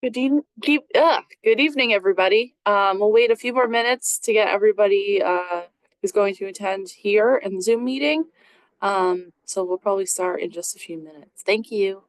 Good evening, everybody. We'll wait a few more minutes to get everybody who's going to attend here in the Zoom meeting. So we'll probably start in just a few minutes. Thank you.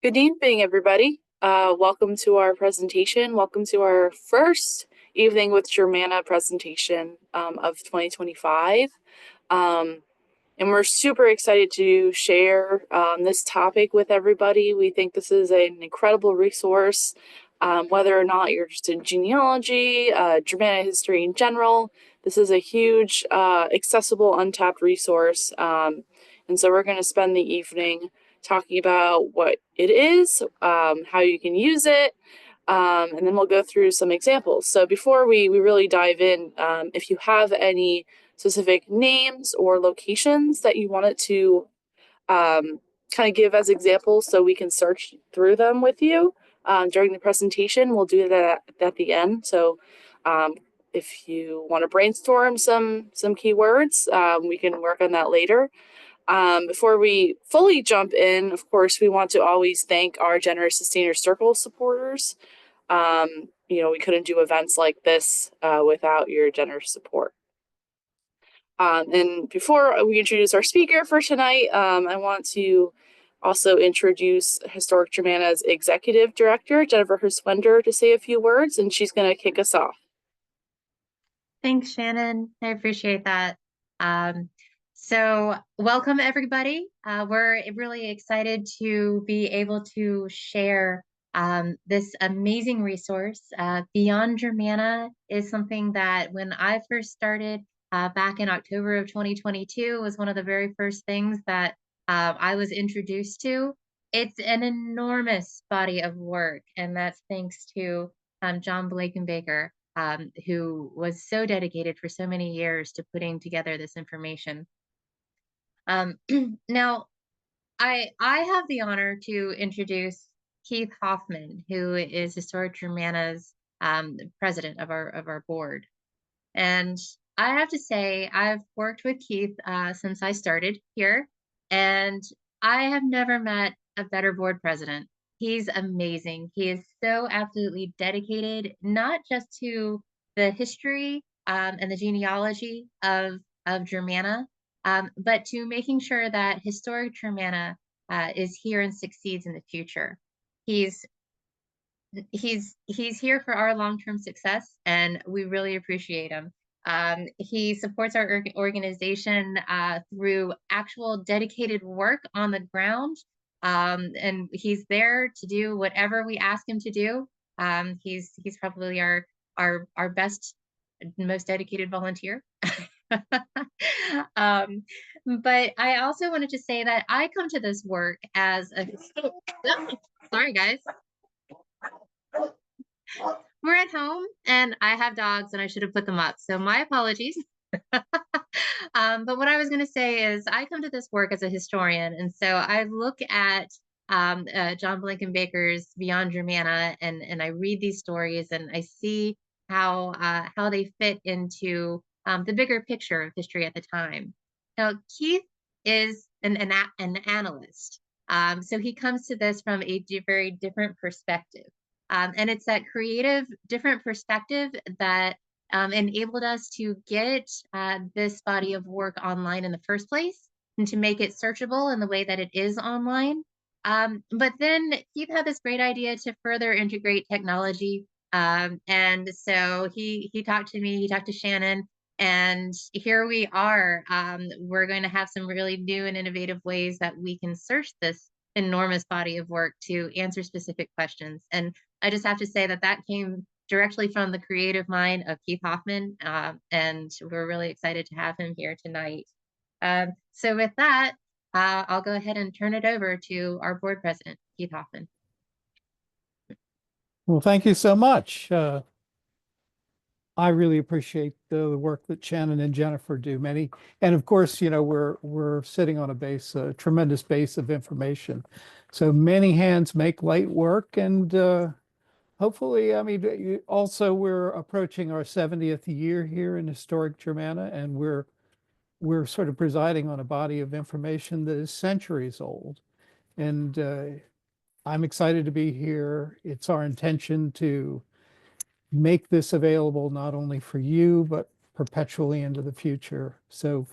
Good evening, everybody. Welcome to our presentation. Welcome to our first evening with Germanna presentation of 2025. And we're super excited to share this topic with everybody. We think this is an incredible resource, whether or not you're just in genealogy, Germanic history in general. This is a huge, accessible, untapped resource. And so we're going to spend the evening talking about what it is, how you can use it, and then we'll go through some examples. So before we really dive in, if you have any specific names or locations that you wanted to kind of give as examples so we can search through them with you during the presentation, we'll do that at the end. So if you want to brainstorm some keywords, we can work on that later. Before we fully jump in, of course, we want to always thank our Generous Sustainer Circle supporters. We couldn't do events like this without your generous support. And before we introduce our speaker for tonight, I want to also introduce Historic Germanna's Executive Director, Jennifer Herswender, to say a few words, and she's going to kick us off. Thanks, Shannon. I appreciate that. So welcome, everybody. We're really excited to be able to share this amazing resource. Beyond Germanna is something that when I first started back in October of 2022 was one of the very first things that I was introduced to. It's an enormous body of work, and that's thanks to John Blankenbaker, who was so dedicated for so many years to putting together this information. Now, I have the honor to introduce Keith Hoffman, who is Historic Germanna's president of our board. And I have to say, I've worked with Keith since I started here, and I have never met a better board president. He's amazing. He is so absolutely dedicated, not just to the history and the genealogy of Germanna, but to making sure that Historic Germanna is here and succeeds in the future. He's here for our long-term success, and we really appreciate him. He supports our organization through actual dedicated work on the ground, and he's there to do whatever we ask him to do. He's probably our best, most dedicated volunteer. But I also wanted to say that I come to this work as a sorry guys. We're at home and I have dogs and I should have put them up. So my apologies. But what I was going to say is I come to this work as a historian. And so I look at John Blankenbaker's Beyond Germanna and I read these stories and I see how they fit into the bigger picture of history at the time. Now, Keith is an analyst. So he comes to this from a very different perspective. And it's that creative, different perspective that enabled us to get this body of work online in the first place and to make it searchable in the way that it is online. But then Keith had this great idea to further integrate technology. And so he talked to me, he talked to Shannon, and here we are. We're going to have some really new and innovative ways that we can search this enormous body of work to answer specific questions. And I just have to say that that came directly from the creative mind of Keith Hoffman, and we're really excited to have him here tonight. So with that, I'll go ahead and turn it over to our board president, Keith Hoffman. Well, thank you so much. I really appreciate the work that Shannon and Jennifer do. And of course, you know, we're sitting on a tremendous base of information. So many hands make light work, and hopefully, I mean, also we're approaching our 70th year here in Historic Germanna, and we're sort of presiding on a body of information that is centuries old. And I'm excited to be here. It's our intention to make this available not only for you, but perpetually into the future. So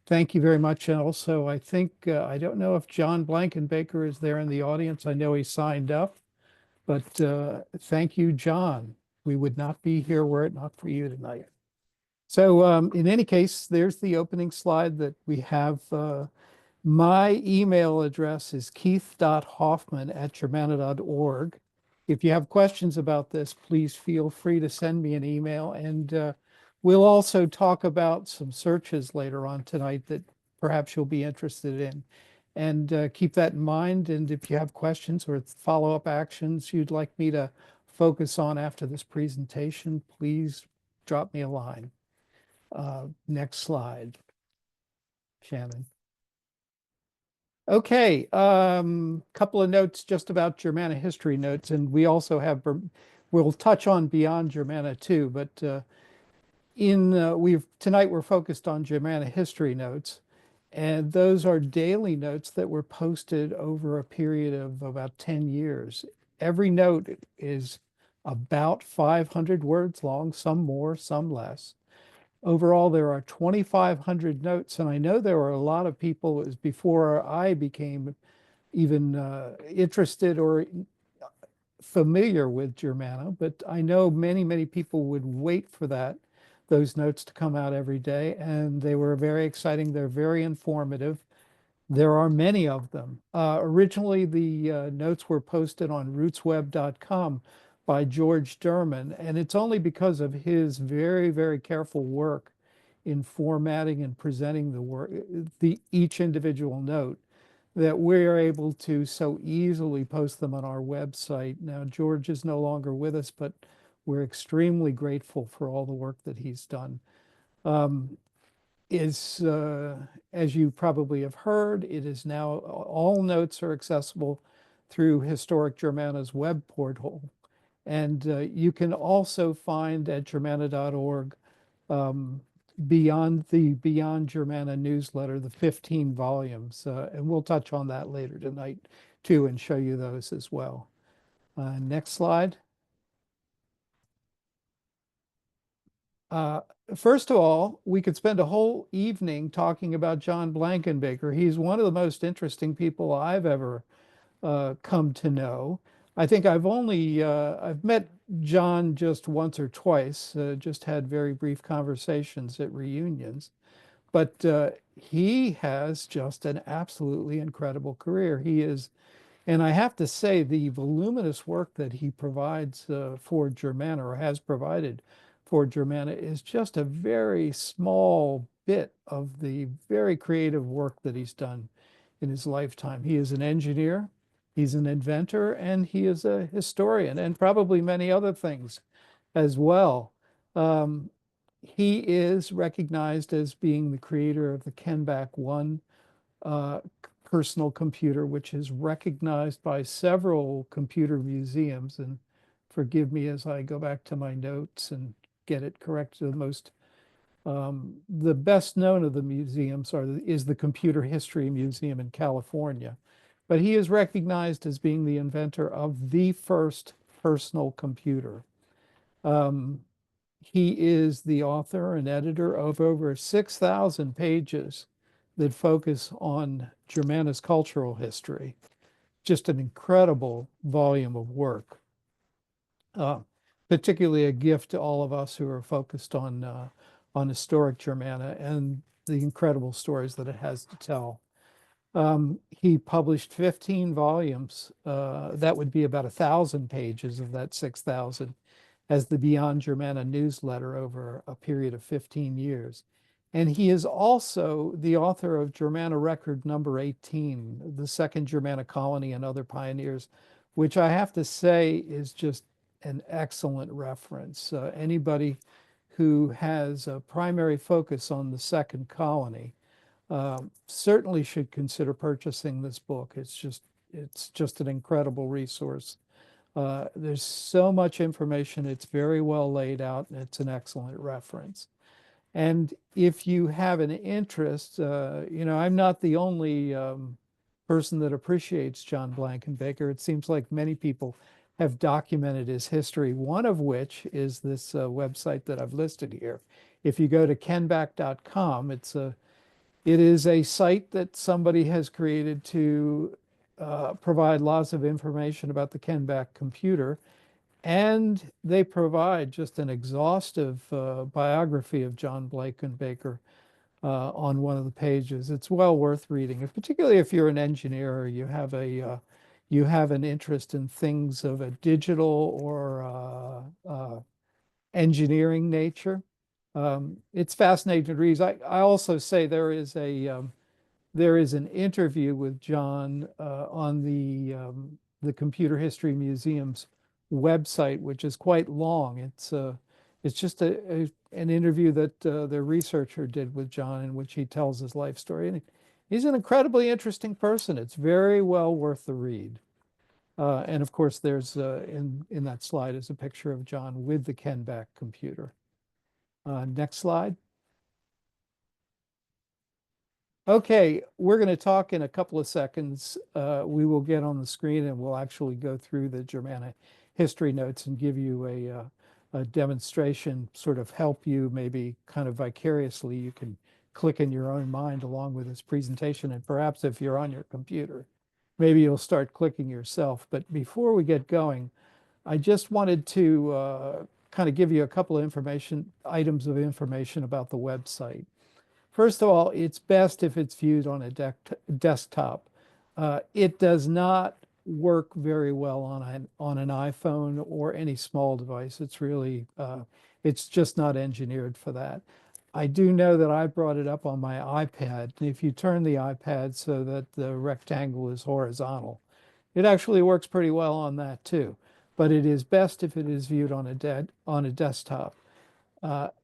thank you very much. And also, I think, I don't know if John Blankenbaker is there in the audience. I know he signed up, but thank you, John. We would not be here were it not for you tonight. So in any case, there's the opening slide that we have. My email address is keith.hoffman@germanna.org. If you have questions about this, please feel free to send me an email. And we'll also talk about some searches later on tonight that perhaps you'll be interested in. And keep that in mind. And if you have questions or follow-up actions you'd like me to focus on after this presentation, please drop me a line. Next slide, Shannon. Okay, couple of notes just about Germanna history notes, and we also have, we'll touch on Beyond Germanna too, but tonight we're focused on Germanna history notes, and those are daily notes that were posted over a period of about 10 years. Every note is about 500 words long, some more, some less. Overall, there are 2,500 notes, and I know there were a lot of people, it was before I became even interested or familiar with Germanna, but I know many people would wait for those notes to come out every day, and they were very exciting. They're very informative. There are many of them. Originally, the notes were posted on rootsweb.com by George Derman, and it's only because of his very careful work in formatting and presenting the work, each individual note, that we're able to so easily post them on our website. Now, George is no longer with us, but we're extremely grateful for all the work that he's done. As you probably have heard, it is now, all notes are accessible through Historic Germanna's web portal. And you can also find at germanna.org beyond the Beyond Germanna newsletter, the 15 volumes. And we'll touch on that later tonight too and show you those as well. Next slide. First of all, we could spend a whole evening talking about John Blankenbaker. He's one of the most interesting people I've ever come to know. I think I've met John just once or twice, just had very brief conversations at reunions, but he has just an absolutely incredible career. And I have to say, the voluminous work that he provides for Germanna, or has provided for Germanna, is just a very small bit of the very creative work that he's done in his lifetime. He is an engineer, he's an inventor, and he is a historian, and probably many other things as well. He is recognized as being the creator of the Kenback 1 personal computer, which is recognized by several computer museums. And forgive me as I go back to my notes and get it correct. The best known of the museums is the Computer History Museum in California. But he is recognized as being the inventor of the first personal computer. He is the author and editor of over 6,000 pages that focus on Germanna's cultural history. Just an incredible volume of work. Particularly a gift to all of us who are focused on historic Germanna and the incredible stories that it has to tell. He published 15 volumes. That would be about 1,000 pages of that 6,000 as the Beyond Germanna newsletter over a period of 15 years. And he is also the author of Germanna Record number 18, The Second Germanna Colony and Other Pioneers, which I have to say is just an excellent reference. Anybody who has a primary focus on the second colony certainly should consider purchasing this book. It's just an incredible resource. There's so much information. It's very well laid out, and it's an excellent reference. And if you have an interest, I'm not the only person that appreciates John Blankenbaker. It seems like many people have documented his history, one of which is this website that I've listed here. If you go to kenback.com, it is a site that somebody has created to provide lots of information about the Kenback computer. And they provide just an exhaustive biography of John Blankenbaker on one of the pages. It's well worth reading, particularly if you're an engineer or you have an interest in things of a digital or engineering nature. It's fascinating to read. I also say there is an interview with John on the Computer History Museum's website, which is quite long. It's just an interview that the researcher did with John, in which he tells his life story. And he's an incredibly interesting person. It's very well worth the read. And of course, there's in that slide is a picture of John with the Kenback computer. Next slide. Okay, we're going to talk in a couple of seconds. We will get on the screen and we'll actually go through the Germanna history notes and give you a demonstration, sort of help you maybe kind of vicariously. You can click in your own mind along with this presentation, and perhaps if you're on your computer, maybe you'll start clicking yourself. But before we get going, I just wanted to kind of give you a couple of items of information about the website. First of all, it's best if it's viewed on a desktop. It does not work very well on an iPhone or any small device. It's really, it's just not engineered for that. I do know that I brought it up on my iPad. If you turn the iPad so that the rectangle is horizontal, it actually works pretty well on that too. But it is best if it is viewed on a desktop.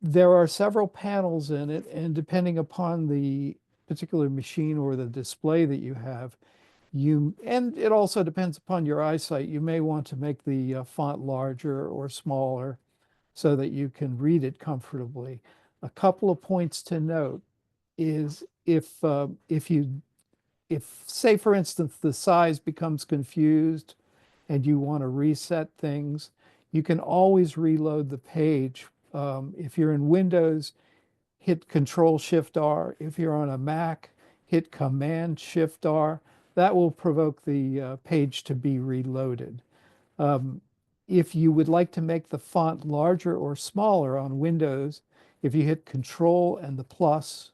There are several panels in it, and depending upon the particular machine or the display that you have, and it also depends upon your eyesight, you may want to make the font larger or smaller so that you can read it comfortably. A couple of points to note is if say for instance the size becomes confused and you want to reset things, you can always reload the page. If you're in Windows, hit Control Shift R. If you're on a Mac, hit Command Shift R. That will provoke the page to be reloaded. If you would like to make the font larger or smaller on Windows, if you hit Control and the plus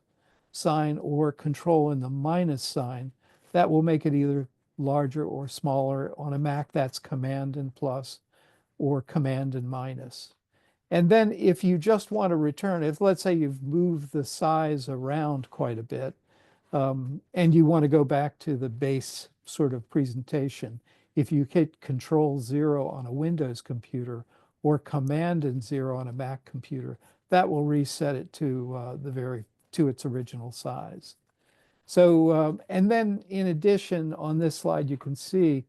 sign or Control and the minus sign, that will make it either larger or smaller. On a Mac, that's Command and plus or Command and minus. And then if you just want to return, if let's say you've moved the size around quite a bit, and you want to go back to the base sort of presentation, if you hit Control 0 on a Windows computer or Command and 0 on a Mac computer, that will reset it to to its original size. So, and then in addition, on this slide, you can see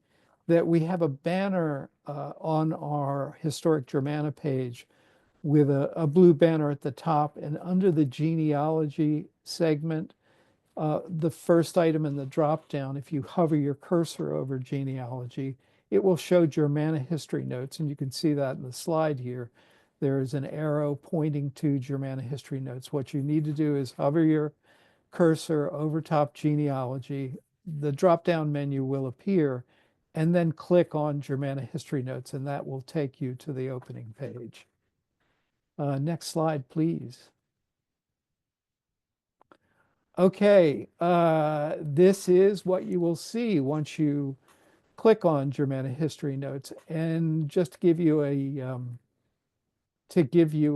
that we have a banner on our Historic Germanna page with a blue banner at the top, and under the genealogy segment, the first item in the drop down, if you hover your cursor over genealogy, it will show Germanna history notes, and you can see that in the slide here. There is an arrow pointing to Germanna history notes. What you need to do is hover your cursor over top genealogy. The drop-down menu will appear, and then click on Germanna history notes, and that will take you to the opening page. Next slide, please. Okay, this is what you will see once you click on Germanna history notes. And just to give you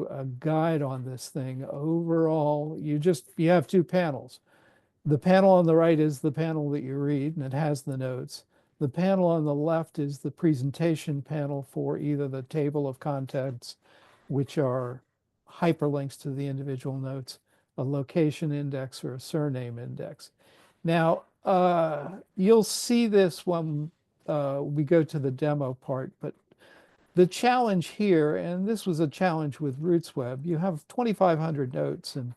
a guide on this thing, overall, you have two panels. The panel on the right is the panel that you read, and it has the notes. The panel on the left is the presentation panel for either the table of contents, which are hyperlinks to the individual notes, a location index, or a surname index. Now, you'll see this when we go to the demo part, but the challenge here, and this was a challenge with RootsWeb, you have 2,500 notes, and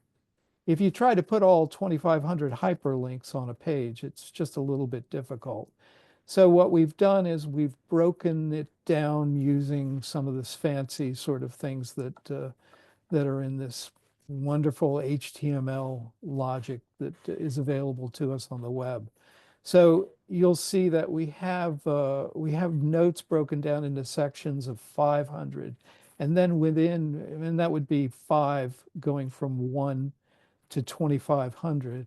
if you try to put all 2,500 hyperlinks on a page, it's just a little bit difficult. So what we've done is we've broken it down using some of this fancy sort of things that are in this wonderful HTML logic that is available to us on the web. So you'll see that we have notes broken down into sections of 500, and then and that would be 5 going from 1 to 2,500.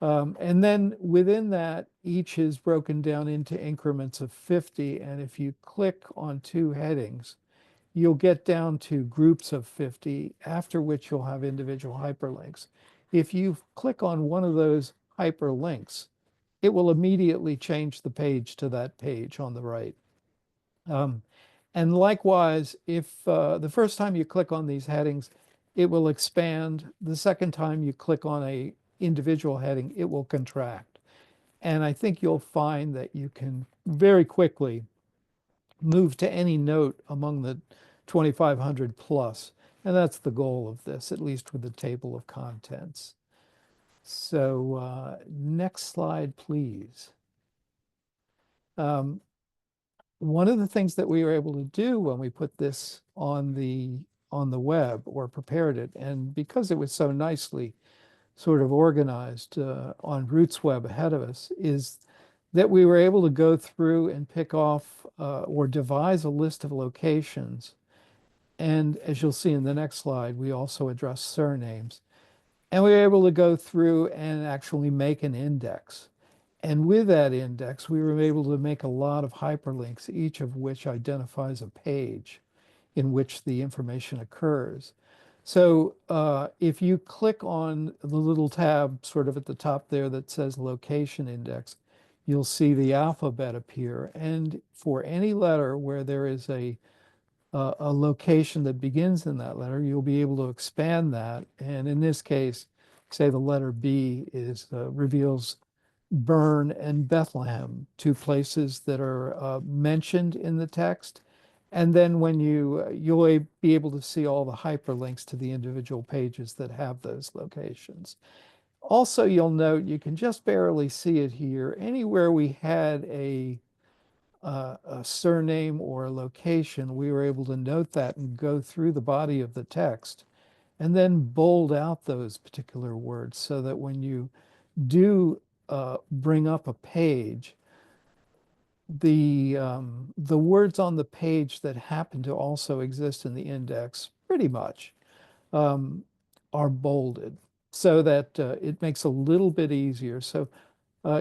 And then within that, each is broken down into increments of 50. And if you click on two headings, you'll get down to groups of 50, after which you'll have individual hyperlinks. If you click on one of those hyperlinks, it will immediately change the page to that page on the right. And likewise, if the first time you click on these headings, it will expand. The second time you click on a individual heading, it will contract. And I think you'll find that you can very quickly move to any note among the 2,500 plus. And that's the goal of this, at least with the table of contents. So next slide, please. One of the things that we were able to do when we put this on the web or prepared it, and because it was so nicely sort of organized on RootsWeb ahead of us, is that we were able to go through and pick off or devise a list of locations. And as you'll see in the next slide, we also address surnames. And we were able to go through and actually make an index. And with that index, we were able to make a lot of hyperlinks, each of which identifies a page in which the information occurs. So if you click on the little tab sort of at the top there that says location index, you'll see the alphabet appear. And for any letter where there is a location that begins in that letter, you'll be able to expand that. And in this case, say the letter B is reveals Bern and Bethlehem, two places that are mentioned in the text. And then when you'll be able to see all the hyperlinks to the individual pages that have those locations. Also, you'll note, you can just barely see it here, anywhere we had a surname or a location, we were able to note that and go through the body of the text and then bold out those particular words so that when you do bring up a page, the words on the page that happen to also exist in the index pretty much um, are bolded so that it makes a little bit easier. So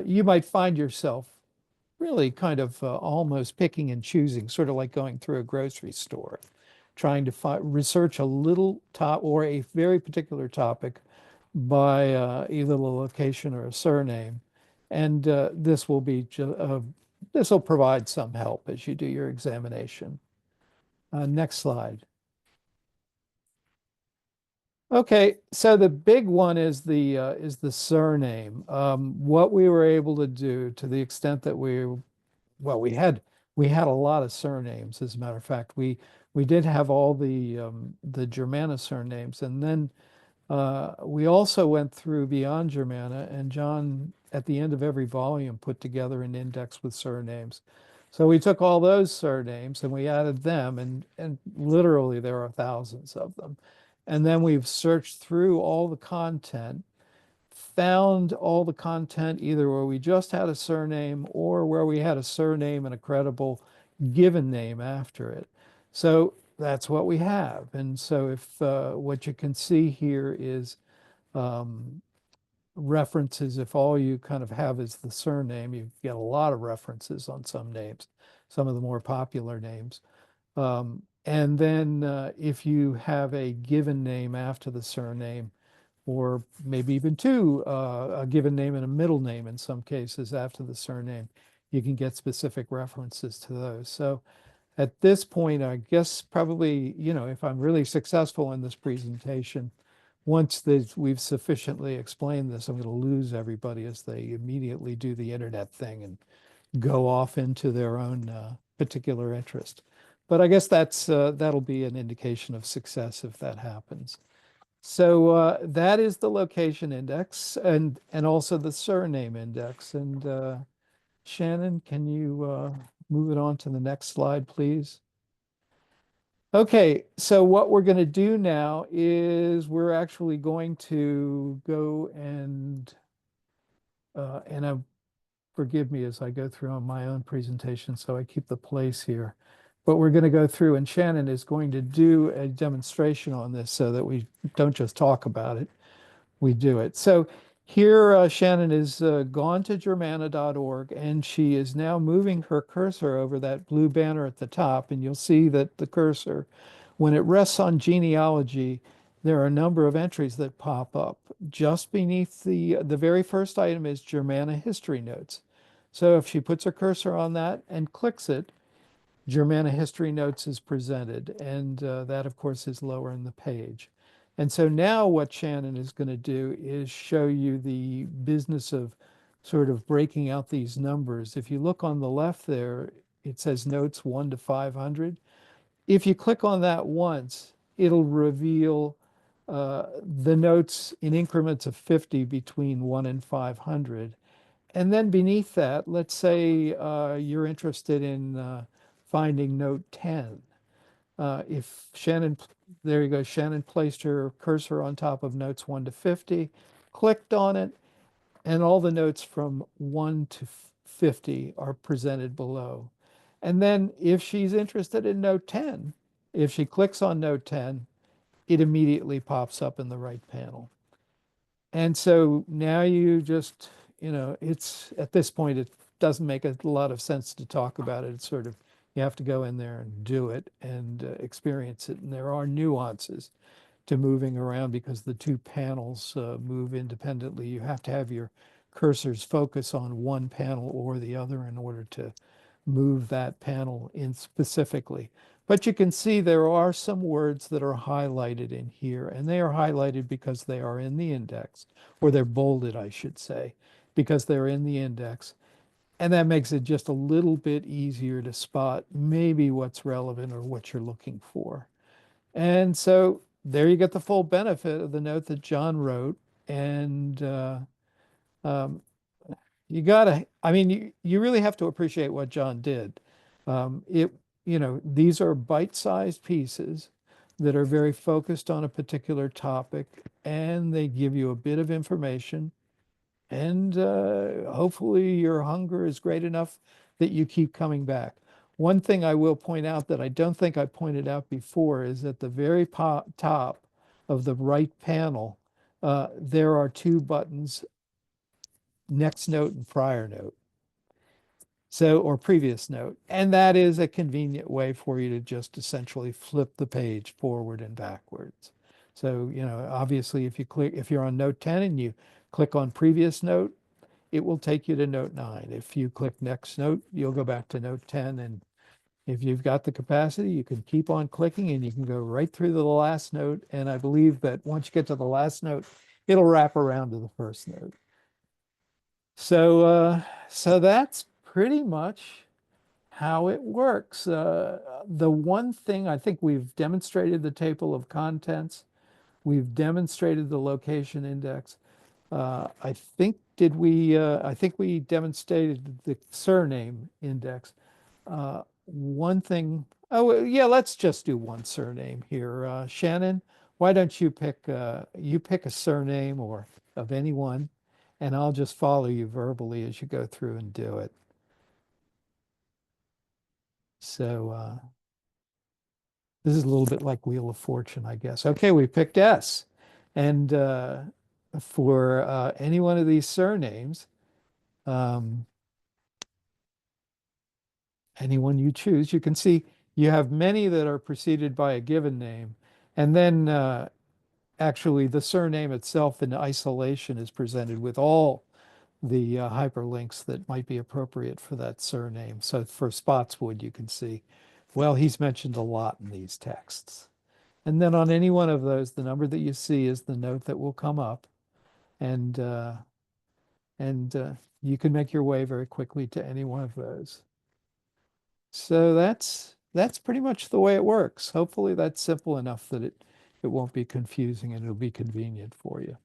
you might find yourself really kind of almost picking and choosing, sort of like going through a grocery store, trying to research a little top or a very particular topic by either the location or a surname. And this will provide some help as you do your examination. Next slide. Okay, so the big one is the surname. What we were able to do, to the extent that well, we had a lot of surnames. As a matter of fact, we did have all the Germanna surnames, and then we also went through beyond Germanna, and John, at the end of every volume, put together an index with surnames. So we took all those surnames and we added them, and literally there are thousands of them. And then we've searched through all the content, found all the content either where we just had a surname or where we had a surname and a credible given name after it. So that's what we have. And so if what you can see here is references, if all you kind of have is the surname, you get a lot of references on some names, some of the more popular names. And then if you have a given name after the surname, or maybe even two, a given name and a middle name in some cases after the surname, you can get specific references to those. So at this point, I guess probably, if I'm really successful in this presentation, once we've sufficiently explained this, I'm going to lose everybody as they immediately do the internet thing and go off into their own particular interest. But I guess that'll be an indication of success if that happens. So that is the location index and also the surname index. And Shannon, can you move it on to the next slide, please? Okay, so what we're going to do now is we're actually going to go and forgive me as I go through on my own presentation, so I keep the place here. But we're going to go through, and Shannon is going to do a demonstration on this so that we don't just talk about it, we do it. So here Shannon has gone to germanna.org, and she is now moving her cursor over that blue banner at the top, and you'll see that the cursor, when it rests on genealogy, there are a number of entries that pop up. Just beneath the very first item is Germanna history notes. So if she puts her cursor on that and clicks it, Germanna history notes is presented, and that of course is lower in the page. And so now what Shannon is going to do is show you the business of sort of breaking out these numbers. If you look on the left there, it says notes 1 to 500. If you click on that once, it'll reveal the notes in increments of 50 between 1 and 500. And then beneath that, let's say you're interested in finding note 10. If Shannon, there you go, Shannon placed her cursor on top of notes 1 to 50, clicked on it, and all the notes from 1 to 50 are presented below. And then if she's interested in note 10, if she clicks on note 10, it immediately pops up in the right panel. And so now you just, it's at this point, it doesn't make a lot of sense to talk about it. It's sort of, you have to go in there and do it and experience it. And there are nuances to moving around because the two panels move independently. You have to have your cursors focus on one panel or the other in order to move that panel in specifically. But you can see there are some words that are highlighted in here, and they are highlighted because they are in the index, or they're bolded, I should say, because they're in the index. And that makes it just a little bit easier to spot maybe what's relevant or what you're looking for. And so there you get the full benefit of the note that John wrote. And um, you really have to appreciate what John did. These are bite-sized pieces that are very focused on a particular topic, and they give you a bit of information. And hopefully your hunger is great enough that you keep coming back. One thing I will point out that I don't think I pointed out before is at the very top of the right panel, there are two buttons, next note and prior note. Or previous note. And that is a convenient way for you to just essentially flip the page forward and backwards. So, obviously if you're on note 10 and you click on previous note, it will take you to note 9. If you click next note, you'll go back to note 10. And if you've got the capacity, you can keep on clicking and you can go right through to the last note. And I believe that once you get to the last note, it'll wrap around to the first note. So that's pretty much how it works. The one thing I think we've demonstrated the table of contents, we've demonstrated the location index. I think we demonstrated the surname index. One thing, oh yeah, let's just do one surname here. Shannon, why don't you pick a surname or of anyone, and I'll just follow you verbally as you go through and do it. So this is a little bit like Wheel of Fortune, I guess. Okay, we picked S. And for any one of these surnames, anyone you choose, you can see you have many that are preceded by a given name. And then actually the surname itself in isolation is presented with all the hyperlinks that might be appropriate for that surname. So for Spotswood, you can see, well, he's mentioned a lot in these texts. And then on any one of those, the number that you see is the note that will come up. And you can make your way very quickly to any one of those. So that's pretty much the way it works. Hopefully that's simple enough that it won't be confusing and it'll be convenient for you.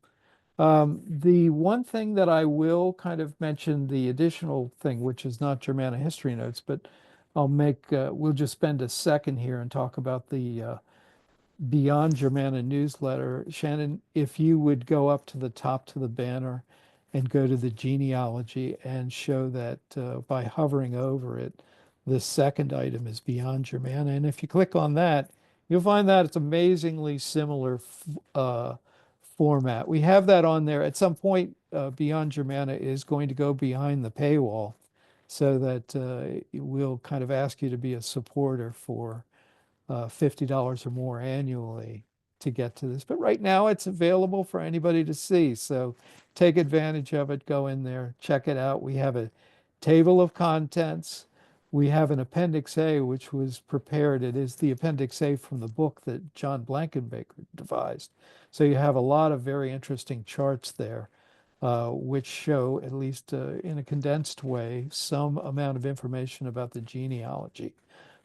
The one thing that I will kind of mention, the additional thing, which is not Germanna history notes, but we'll just spend a second here and talk about the Beyond Germanna newsletter. Shannon, if you would go up to the top to the banner and go to the genealogy and show that by hovering over it, the second item is Beyond Germanna. And if you click on that, you'll find that it's amazingly similar format. We have that on there. At some point, Beyond Germanna is going to go behind the paywall so that we'll kind of ask you to be a supporter for $50 or more annually to get to this. But right now it's available for anybody to see. So take advantage of it, go in there, check it out. We have a table of contents. We have an Appendix A, which was prepared. It is the Appendix A from the book that John Blankenbaker devised. So you have a lot of very interesting charts there, which show, at least in a condensed way, some amount of information about the genealogy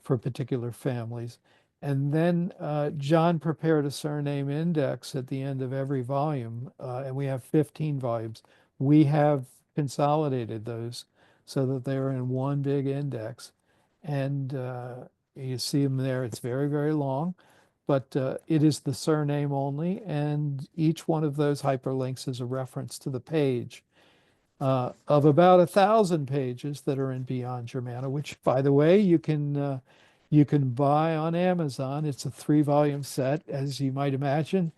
for particular families. And then John prepared a surname index at the end of every volume, and we have 15 volumes. We have consolidated those so that they're in one big index. And you see them there. It's very, very long, but it is the surname only, and each one of those hyperlinks is a reference to the page of about 1,000 pages that are in Beyond Germanna, which, by the way, you can buy on Amazon. It's a 3-volume set, as you might imagine.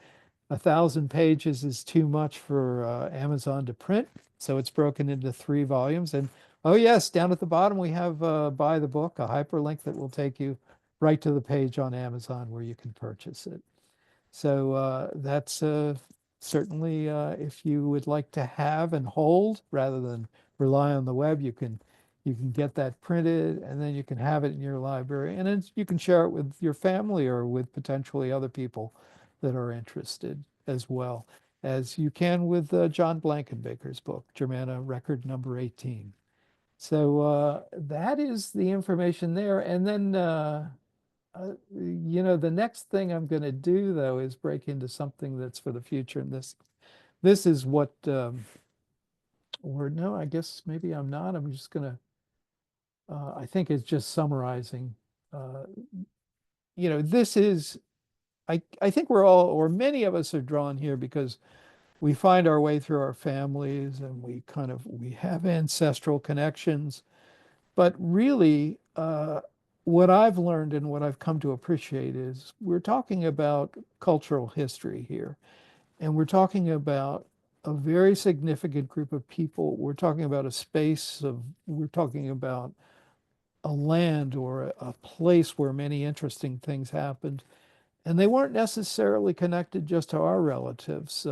1,000 pages is too much for Amazon to print, so it's broken into 3 volumes. And oh yes, down at the bottom we have buy the book, a hyperlink that will take you right to the page on Amazon where you can purchase it. So that's certainly if you would like to have and hold rather than rely on the web, you can get that printed and then you can have it in your library, and then you can share it with your family or with potentially other people that are interested as well, as you can with John Blankenbaker's book, Germanna Record Number 18. So that is the information there. And then the next thing I'm going to do, though, is break into something that's for the future. And this is what, or no, I guess maybe I'm not. I'm just going to, I think it's just summarizing. This is, I think we're all, or many of us are drawn here because we find our way through our families and we have ancestral connections. But really, what I've learned and what I've come to appreciate is we're talking about cultural history here. And we're talking about a very significant group of people. We're talking about we're talking about a land or a place where many interesting things happened. And they weren't necessarily connected just to our relatives.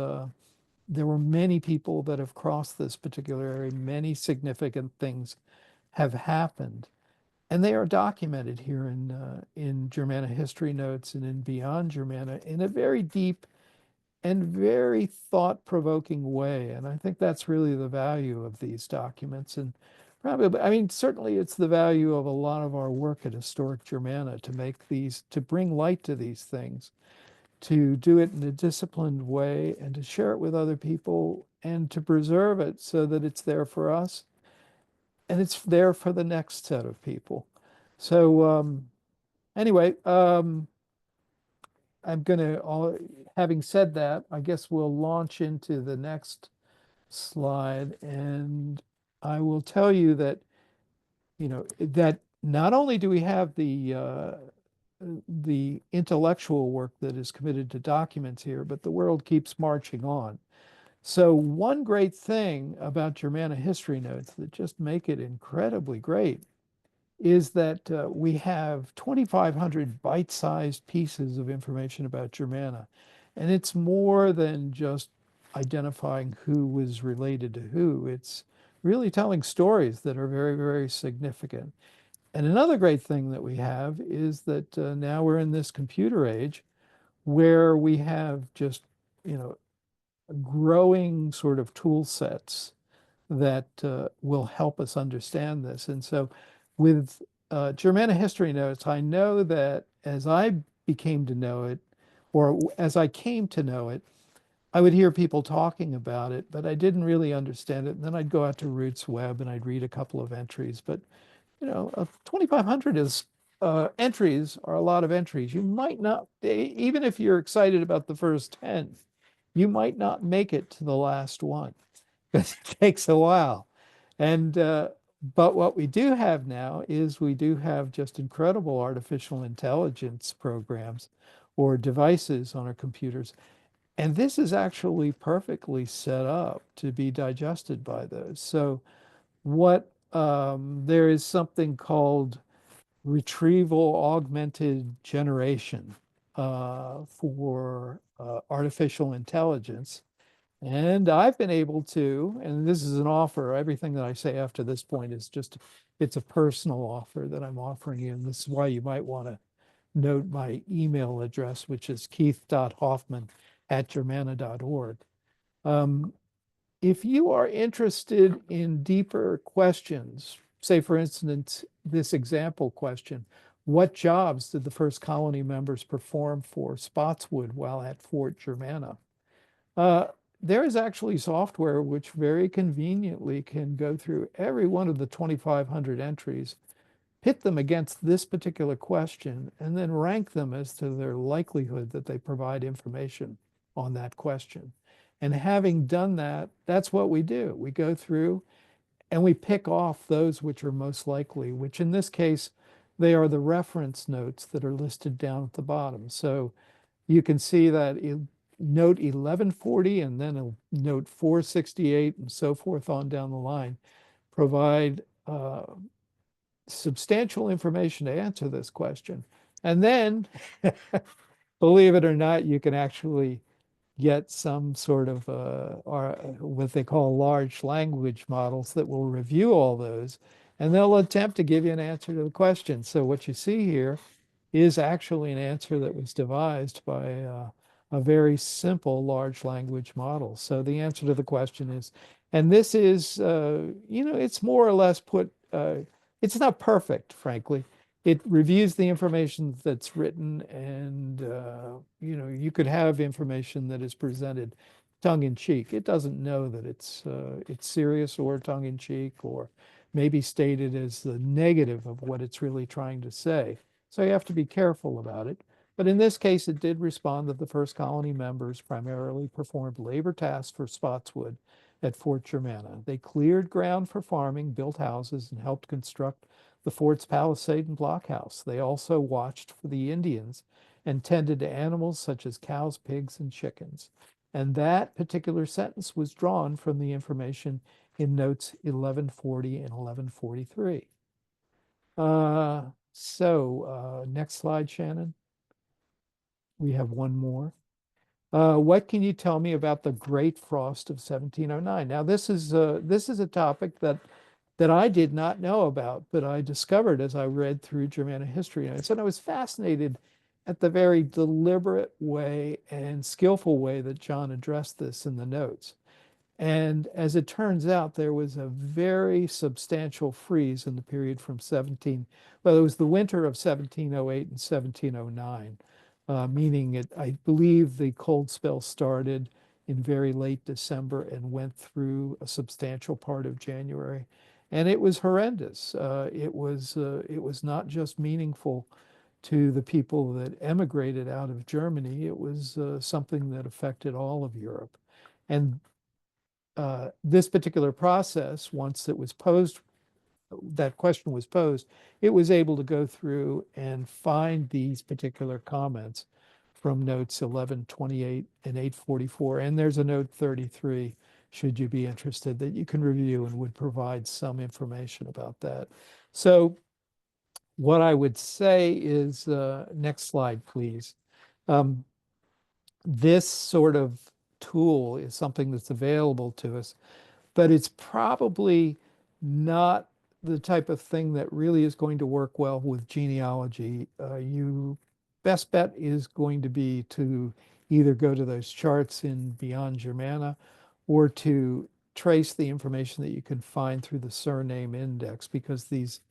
There were many people that have crossed this particular area. Many significant things have happened. And they are documented here in Germanna History Notes and in Beyond Germanna in a very deep and very thought-provoking way. And I think that's really the value of these documents. And probably, I mean, certainly it's the value of a lot of our work at Historic Germanna to bring light to these things, to do it in a disciplined way and to share it with other people and to preserve it so that it's there for us and it's there for the next set of people. So anyway, having said that, I guess we'll launch into the next slide, and I will tell you that, that not only do we have the intellectual work that is committed to documents here, but the world keeps marching on. So one great thing about Germanna History Notes that just make it incredibly great is that we have 2,500 bite-sized pieces of information about Germanna. And it's more than just identifying who was related to who. It's really telling stories that are very, very significant. And another great thing that we have is that now we're in this computer age where we have just, growing sort of tool sets that will help us understand this. And so with Germanna History Notes, I know that as I became to know it, or as I came to know it, I would hear people talking about it, but I didn't really understand it. And then I'd go out to Roots Web and I'd read a couple of entries. But 2,500 entries are a lot of entries. You might not, even if you're excited about the first 10, you might not make it to the last one because it takes a while. And but what we do have now is we do have just incredible artificial intelligence programs or devices on our computers. And this is actually perfectly set up to be digested by those. So there is something called retrieval augmented generation for artificial intelligence. And I've been able to, and this is an offer, everything that I say after this point is it's a personal offer that I'm offering you. And this is why you might want to note my email address, which is keith.hoffman@germanna.org. If you are interested in deeper questions, say, for instance, this example question, what jobs did the first colony members perform for Spotswood while at Fort Germanna? There is actually software which very conveniently can go through every one of the 2,500 entries, pit them against this particular question, and then rank them as to their likelihood that they provide information on that question. And having done that, that's what we do. We go through and we pick off those which are most likely, which in this case, they are the reference notes that are listed down at the bottom. So you can see that note 1140 and then a note 468 and so forth on down the line provide substantial information to answer this question. And then, believe it or not, you can actually get some sort of or what they call large language models that will review all those, and they'll attempt to give you an answer to the question. So what you see here is actually an answer that was devised by a very simple large language model. So the answer to the question is, and this is, it's more or less it's not perfect, frankly. It reviews the information that's written, and you could have information that is presented tongue in cheek. It doesn't know that it's serious or tongue in cheek, or maybe stated as the negative of what it's really trying to say. So you have to be careful about it. But in this case, it did respond that the first colony members primarily performed labor tasks for Spotswood at Fort Germanna. They cleared ground for farming, built houses, and helped construct the fort's palisade and blockhouse. They also watched for the Indians and tended to animals such as cows, pigs, and chickens. And that particular sentence was drawn from the information in notes 1140 and 1143. Next slide, Shannon. We have one more. What can you tell me about the Great Frost of 1709? Now, this is a topic that I did not know about, but I discovered as I read through Germanna history. And I was fascinated at the very deliberate way and skillful way that John addressed this in the notes. And as it turns out, there was a very substantial freeze in the period from well, it was the winter of 1708 and 1709, meaning I believe the cold spell started in very late December and went through a substantial part of January. And it was horrendous. It was not just meaningful to the people that emigrated out of Germany. It was something that affected all of Europe. And this particular process, once it was posed, that question was posed, it was able to go through and find these particular comments from notes 1128 and 844. And there's a note 33, should you be interested, that you can review and would provide some information about that. So what I would say is, next slide, please. This sort of tool is something that's available to us, but it's probably not the type of thing that really is going to work well with genealogy. Your best bet is going to be to either go to those charts in Beyond Germanna or to trace the information that you can find through the surname index, because these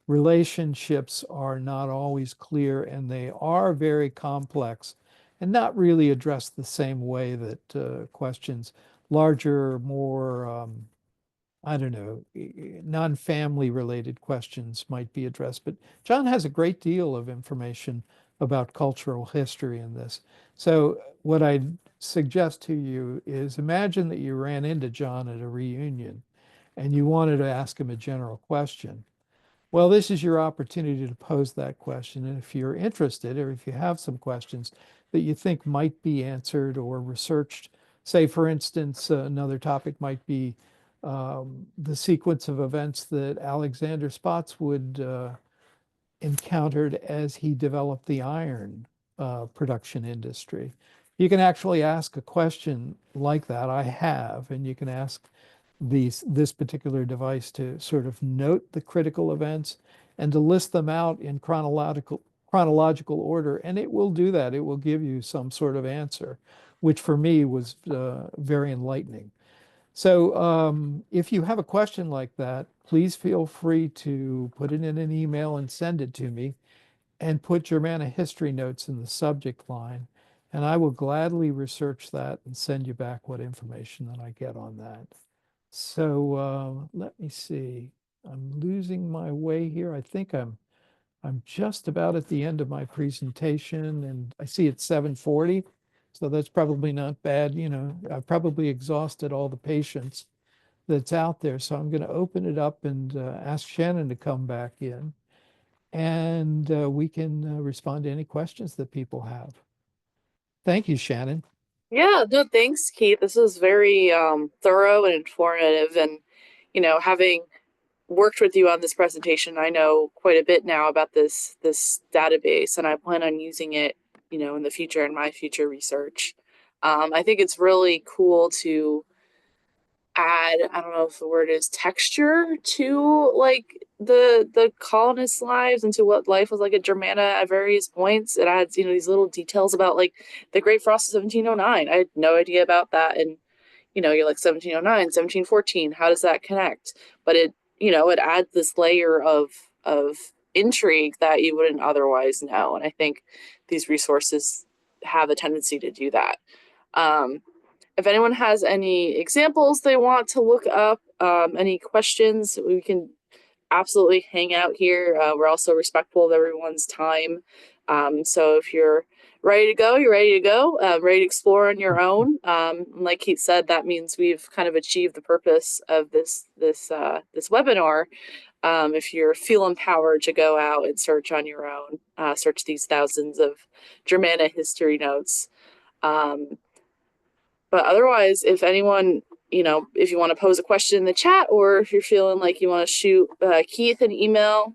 relationships are not always clear and they are very complex and not really addressed the same way that questions larger, more I don't know, non-family related questions might be addressed. But John has a great deal of information about cultural history in this. So what I'd suggest to you is, imagine that you ran into John at a reunion and you wanted to ask him a general question. Well, this is your opportunity to pose that question. And if you're interested, or if you have some questions that you think might be answered or researched, say, for instance, another topic might be the sequence of events that Alexander Spotswood encountered as he developed the iron production industry. You can actually ask a question like that. I have, and you can ask this particular device to sort of note the critical events and to list them out in chronological order, and it will do that. It will give you some sort of answer, which for me was very enlightening. So if you have a question like that, please feel free to put it in an email and send it to me, and put Germanna history notes in the subject line, and I will gladly research that and send you back what information that I get on that. So let me see. I'm losing my way here. I think I'm just about at the end of my presentation, and I see it's 7:40. So that's probably not bad. I've probably exhausted all the patience that's out there. So I'm going to open it up and ask Shannon to come back in, and we can respond to any questions that people have. Thank you, Shannon. Yeah, no, thanks, Keith. This was very thorough and informative. And, having worked with you on this presentation, I know quite a bit now about this database, and I plan on using it, in the future in my future research. I think it's really cool to add, I don't know if the word is texture to like the colonists' lives and to what life was like at Germanna at various points. It adds, these little details about like the Great Frost of 1709. I had no idea about that. And, you're like 1709, 1714, how does that connect? But it adds this layer of intrigue that you wouldn't otherwise know. And I think these resources have a tendency to do that. If anyone has any examples they want to look up, any questions, we can absolutely hang out here. We're also respectful of everyone's time. So if you're ready to go, you're ready to go, ready to explore on your own. Like Keith said, that means we've kind of achieved the purpose of this webinar. If you feel empowered to go out and search on your own, search these thousands of Germanna history notes. But otherwise, if anyone, if you want to pose a question in the chat, or if you're feeling like you want to shoot Keith an email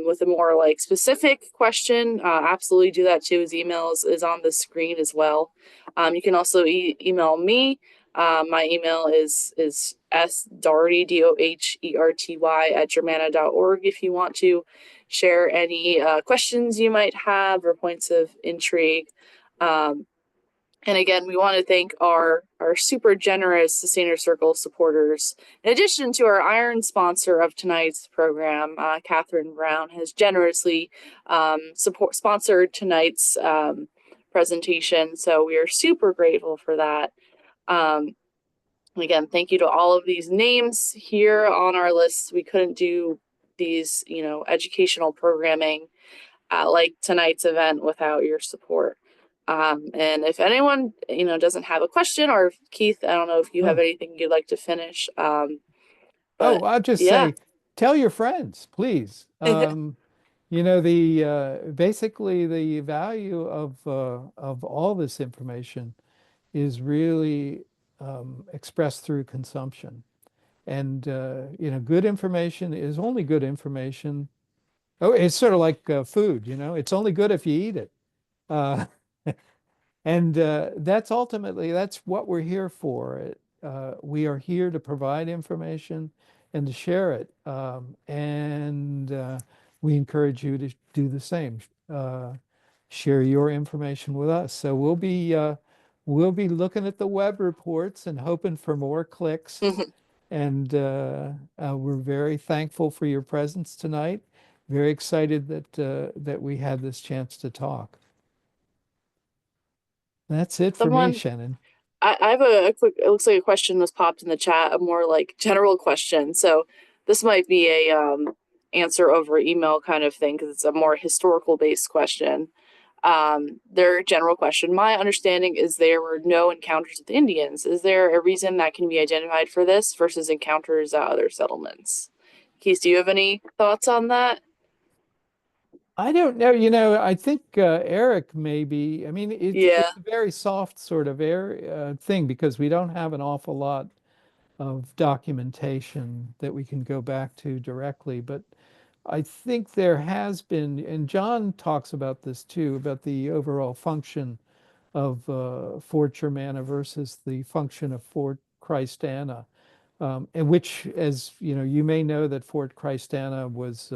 with a more like specific question, absolutely do that too. His email is on the screen as well. You can also email me. My email is sdoherty, DOHERTY at germanna.org if you want to share any questions you might have or points of intrigue. And again, we want to thank our super generous Sustainer Circle supporters. In addition to our iron sponsor of tonight's program, Catherine Brown has generously sponsored tonight's presentation. So we are super grateful for that. Again, thank you to all of these names here on our list. We couldn't do these, educational programming like tonight's event without your support. And if anyone, doesn't have a question, or Keith, I don't know if you have Oh, anything you'd like to finish. But I'll just yeah. say, tell your friends, please. The basically the value of all this information is really expressed through consumption. And good information is only good information. Oh, it's sort of like food, it's only good if you eat it. Uh, and that's what we're here for. We are here to provide information and to share it. And we encourage you to do the same. Share your information with us. So we'll be looking at the web reports and hoping for more clicks. And we're very thankful for your presence tonight. Very excited that we had this chance to talk. That's it for me, Someone, Shannon. I have a quick, it looks like a question was popped in the chat, a more like general question. So this might be a answer over email kind of thing, because it's a more historical based question. Their general question: my understanding is there were no encounters with Indians. Is there a reason that can be identified for this versus encounters at other settlements? Keith, do you have any thoughts on that? I don't know, I think Eric maybe, I mean, Yeah. it's a very soft sort of thing because we don't have an awful lot of documentation that we can go back to directly. But I think there has been, and John talks about this too, about the overall function of Fort Germanna versus the function of Fort Christana, and which, as you may know that Fort Christana was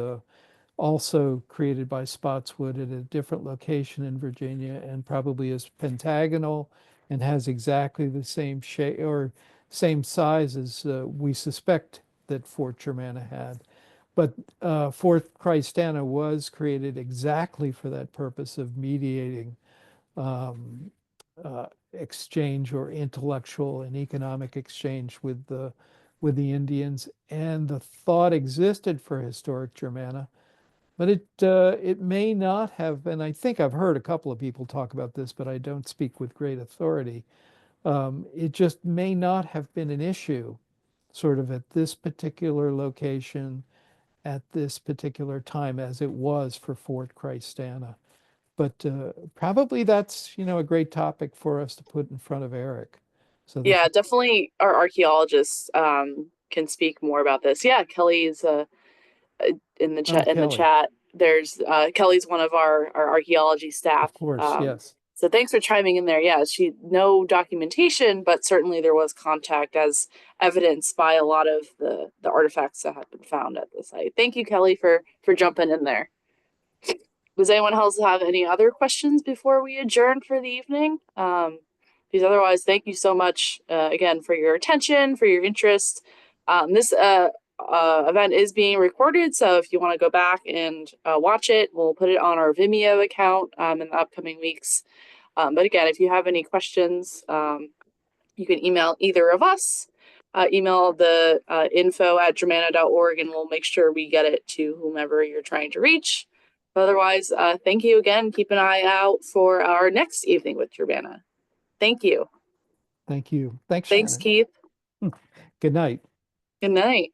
also created by Spotswood at a different location in Virginia and probably is pentagonal and has exactly the same shape or same size as we suspect that Fort Germanna had. But Fort Christana was created exactly for that purpose of mediating exchange or intellectual and economic exchange with the Indians. And the thought existed for historic Germanna But it may not have, and I think I've heard a couple of people talk about this, but I don't speak with great authority. It just may not have been an issue sort of at this particular location at this particular time as it was for Fort Christana. But probably that's, a great topic for us to put in front of Eric. So that Yeah, he, definitely our archaeologists can speak more about this. Yeah, Kelly's in the oh, chat. In the Kelly, chat, there's Kelly's one of our archaeology staff. of course, yes. So thanks for chiming in there. Yeah, she no documentation, but certainly there was contact as evidenced by a lot of the artifacts that have been found at the site. Thank you, Kelly, for jumping in there. Does anyone else have any other questions before we adjourn for the evening? Because otherwise, thank you so much again for your attention, for your interest. This event is being recorded, so if you want to go back and watch it, we'll put it on our Vimeo account in the upcoming weeks. But again, if you have any questions, you can email either of us. Email the info@germanna.org, and we'll make sure we get it to whomever you're trying to reach. But otherwise, thank you again. Keep an eye out for our next evening with Germanna. Thank you. Thank you. Thanks, Thanks, Shannon. Keith. Good night. Good night.